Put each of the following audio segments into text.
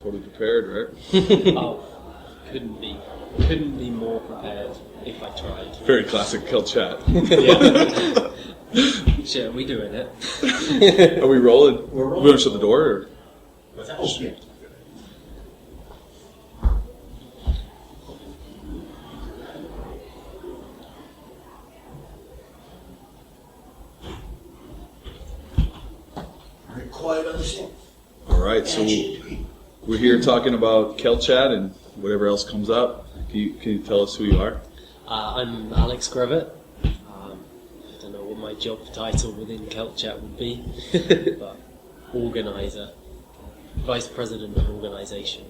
Totally prepared, right? Oh, couldn't be more prepared if I tried. Very classic KELTchat. Yeah. Shit, are we doing it? Are we rolling? We're rolling. We want to shut the door? Or? What's that? Oh, yeah. Very quiet on the scene. All right, so we're here talking about KELTchat and whatever else comes up. Can you tell us who you are? I'm Alex Grevitt. I don't know what my job title within KELTchat would be, but organizer, vice president of organization.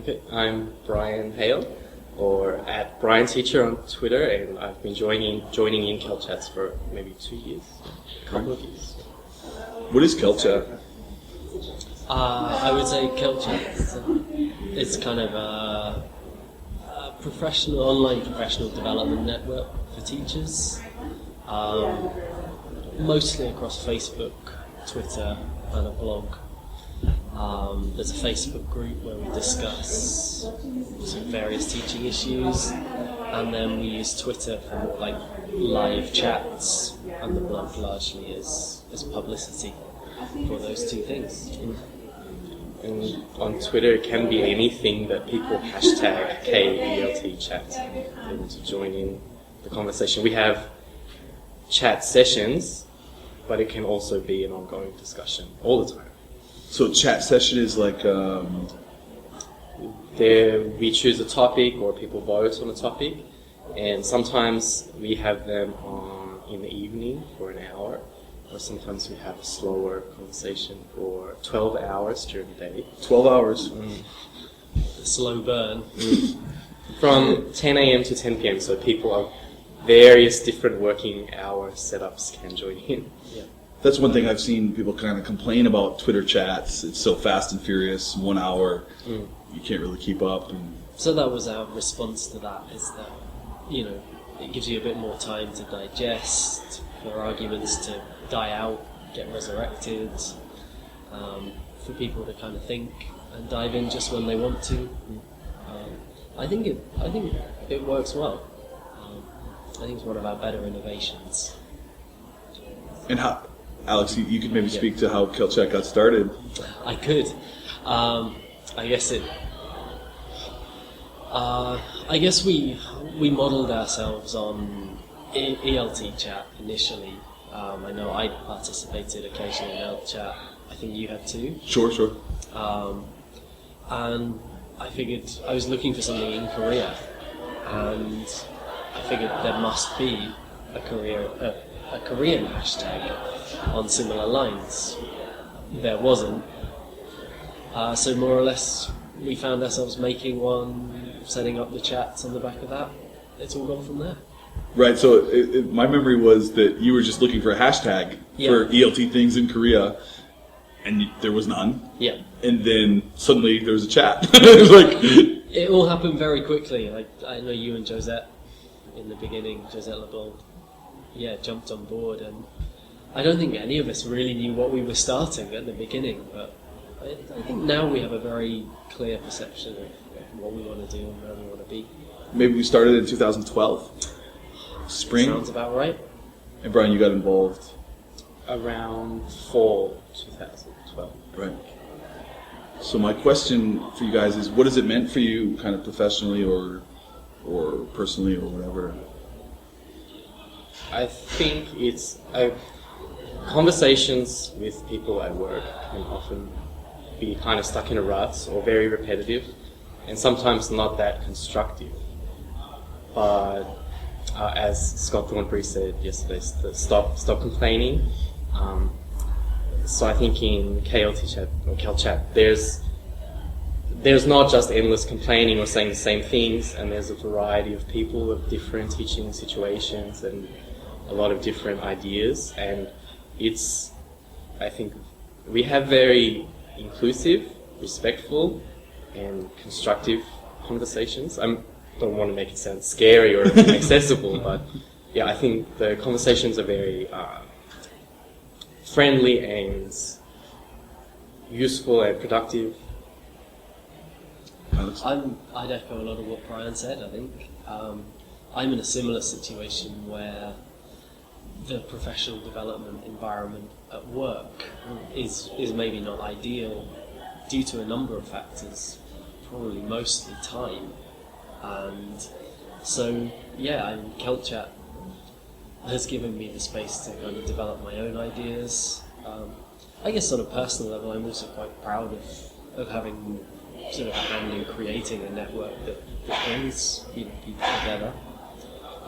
Okay, I'm Brian Hale, or at Brian Teacher on Twitter, and I've been joining in KELTchats for maybe 2 years, a couple of years. What is KELTchat? I would say KELTchat is kind of a online professional development network for teachers, mostly across Facebook, Twitter, and a blog. There's a Facebook group where we discuss some various teaching issues, and then we use Twitter for more like live chats, and the blog largely is publicity for those two things. And on Twitter, it can be anything that people hashtag KELTchat and to join in the conversation. We have chat sessions, but it can also be an ongoing discussion all the time. So chat session is like... There we choose a topic, or people vote on a topic, and sometimes we have them in the evening for an hour, or sometimes we have a slower conversation for 12 hours during the day. 12 hours. Slow burn. From 10 a.m. to 10 p.m. So people of various different working hour setups can join in. Yeah. That's one thing I've seen people kind of complain about Twitter chats. It's so fast and furious, 1 hour. You can't really keep up. So that was our response to that, is that, it gives you a bit more time to digest, for arguments to die out, get resurrected, for people to kind of think and dive in just when they want to. I think it works well. I think it's one of our better innovations. And how, Alex, you could maybe speak to how KELTchat got started. I could. I guess we modelled ourselves on KELTchat initially. I know I participated occasionally in KELTchat. I think you had too. Sure. And I figured I was looking for something in Korea, and I figured there must be a Korean hashtag on similar lines. There wasn't. So more or less, we found ourselves making one, setting up the chats on the back of that. It's all gone from there. Right, so my memory was that you were just looking for a hashtag for ELT things in Korea, and there was none. Yeah. And then suddenly there was a chat. It was like... It all happened very quickly. Like, I know you and Josette in the beginning, Josette LeBlanc, jumped on board, and I don't think any of us really knew what we were starting at the beginning, but I think now we have a very clear perception of what we want to do and where we want to be. Maybe we started in 2012? Spring? Sounds about right. And Brian, you got involved? Around fall 2012. Right. So my question for you guys is, what has it meant for you kind of professionally or personally or whatever? I think it's... conversations with people at work can often be kind of stuck in a rut or very repetitive, and sometimes not that constructive. But as Scott Thornbury said yesterday, stop complaining. So I think in KELTchat or KELTchat, there's not just endless complaining or saying the same things, and there's a variety of people of different teaching situations and a lot of different ideas, and I think we have very inclusive, respectful, and constructive conversations. I don't want to make it sound scary or inaccessible, but I think the conversations are very friendly and useful and productive, Alex? I'd echo a lot of what Brian said. I think I'm in a similar situation where the professional development environment at work is maybe not ideal due to a number of factors, probably mostly time. And so, yeah, KELTchat has given me the space to kind of develop my own ideas. I guess on a personal level, I'm also quite proud of having sort of a hand in creating a network that brings people together.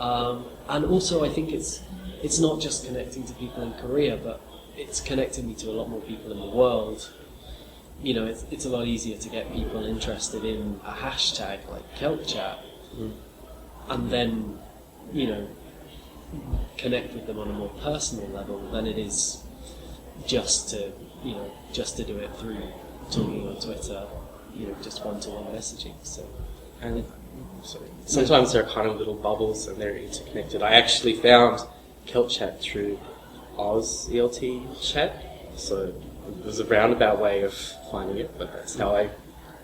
And also, I think it's not just connecting to people in Korea, but it's connected me to a lot more people in the world. You know, it's a lot easier to get people interested in a hashtag like KELTchat, and then, you know, connect with them on a more personal level than it is just to do it through talking on Twitter, you know, just one-to-one messaging. So, And sometimes they're kind of little bubbles and they're interconnected. I actually found KELTchat through Oz ELT chat, so it was a roundabout way of finding it, but that's how I...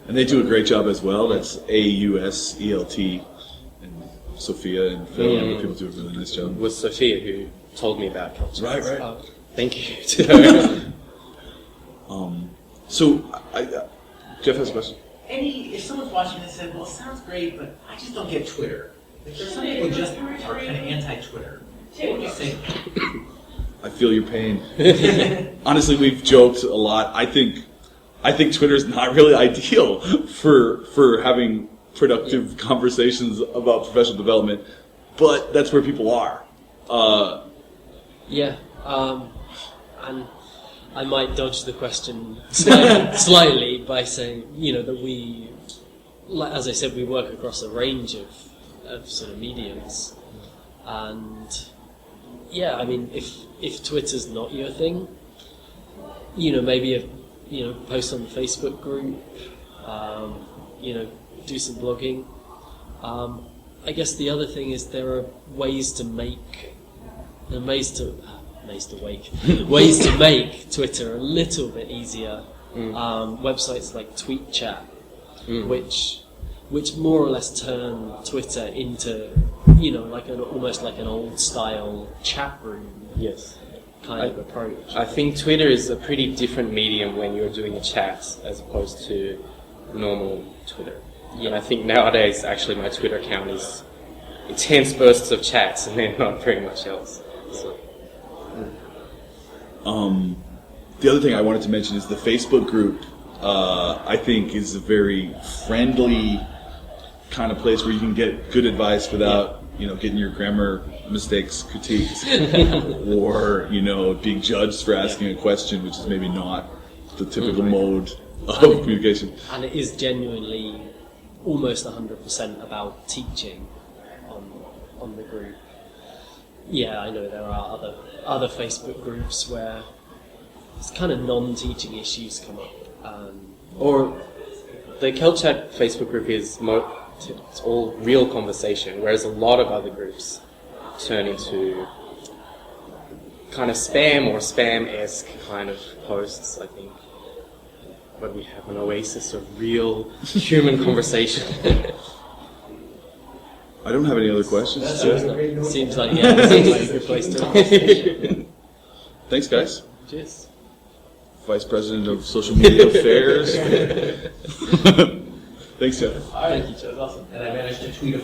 And they do a great job as well. That's AUSELT. And Sophia and Phil and other people do a really nice job. It was Sophia who told me about KELTchat. Right. Thank you to her. So, Jeff has a question. If someone's watching this and said, well, it sounds great, but I just don't get Twitter. If there's some people who just are kind of anti-Twitter, what would you say? I feel your pain. Honestly, we've joked a lot. I think Twitter is not really ideal for having productive conversations about professional development, but that's where people are. And I might dodge the question slightly by saying, you know, that we, as I said, we work across a range of sort of mediums, and yeah, I mean, if Twitter's not your thing, you know, maybe post on the Facebook group, you know, do some blogging. I guess the other thing is there are ways to make Twitter a little bit easier. Websites like TweetChat, which more or less turn Twitter into, you know, like almost like an old style chat room. Yes. Kind of approach. I think Twitter is a pretty different medium when you're doing a chat as opposed to normal Twitter. Yeah. And I think nowadays, actually, my Twitter account is intense bursts of chats and then not very much else. So. The other thing I wanted to mention is the Facebook group. I think is a very friendly kind of place where you can get good advice without, you know, getting your grammar mistakes critiqued or, you know, being judged for asking a question, which is maybe not the typical mode of communication. And it is genuinely almost 100% about teaching on the group. Yeah, I know there are other Facebook groups where it's kind of non-teaching issues come up. Or the KELTchat Facebook group is it's all real conversation, whereas a lot of other groups turn into kind of spam or spam-esque kind of posts, I think. But we have an oasis of real human conversation. I don't have any other questions. Seems like a good place to Thanks, guys. Cheers. Vice President of Social Media Affairs. Thanks, Jeff. All right. Thank you, Joe. Awesome. And I managed to tweet a